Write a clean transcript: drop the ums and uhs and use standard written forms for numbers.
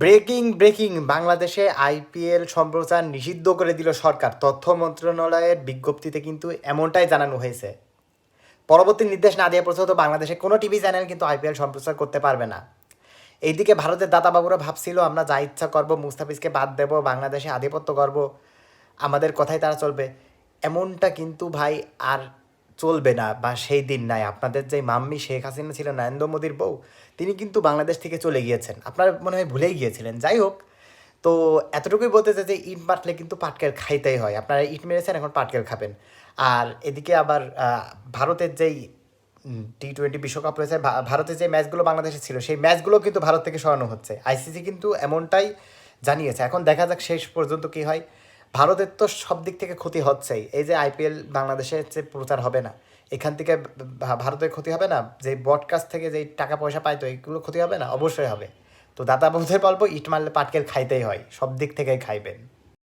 Breaking breaking বাংলাদেশে IPL সম্প্রচার নিষিদ্ধ করে দিল সরকার। তথ্য মন্ত্রণালয়ের বিজ্ঞপ্তিতে কিন্তু এমনটাই জানানো হয়েছে। পরবর্তী নির্দেশ না দেওয়া পর্যন্ত বাংলাদেশে কোনো টিভি চ্যানেল কিন্তু আইপিএল সম্প্রচার করতে পারবে না। এইদিকে ভারতের দাতাবাবুরা ভাবছিল আমরা যা ইচ্ছা করবো, মুস্তাফিজকে বাদ দেবো, বাংলাদেশে আধিপত্য করব, আমাদের কথাই তারা চলবে। এমনটা কিন্তু ভাই আর চলবে না, বা সেই দিন নাই। আপনাদের যে মাম্মি শেখ হাসিনা ছিল, নরেন্দ্র মোদীর বউ, তিনি কিন্তু বাংলাদেশ থেকে চলে গিয়েছেন, আপনারা মনে হয় ভুলেই গিয়েছিলেন। যাই হোক, তো এতটুকুই বলতে চাই যে ইট মারলে কিন্তু পাটকেল খাইতেই হয়। আপনারা ইট মেরেছেন, এখন পাটকেল খাবেন। আর এদিকে আবার ভারতের যেই T20 বিশ্বকাপ রয়েছে, ভারতের যে ম্যাচগুলো বাংলাদেশে ছিল সেই ম্যাচগুলো কিন্তু ভারত থেকে সরানো হচ্ছে। আইসিসি কিন্তু এমনটাই জানিয়েছে। এখন দেখা যাক শেষ পর্যন্ত কী হয়। ভারতের তো সব দিক থেকে ক্ষতি হচ্ছেই। এই যে আইপিএল বাংলাদেশে যে প্রচার হবে না, এখান থেকে ভারতের ক্ষতি হবে না? যে ব্রডকাস্ট থেকে যেই টাকা পয়সা পায়, তো এইগুলো ক্ষতি হবে না? অবশ্যই হবে। তো দাদা বলতে বলবো, ইট মারলে পাটকেল খাইতেই হয়, সব দিক থেকেই খাইবেন।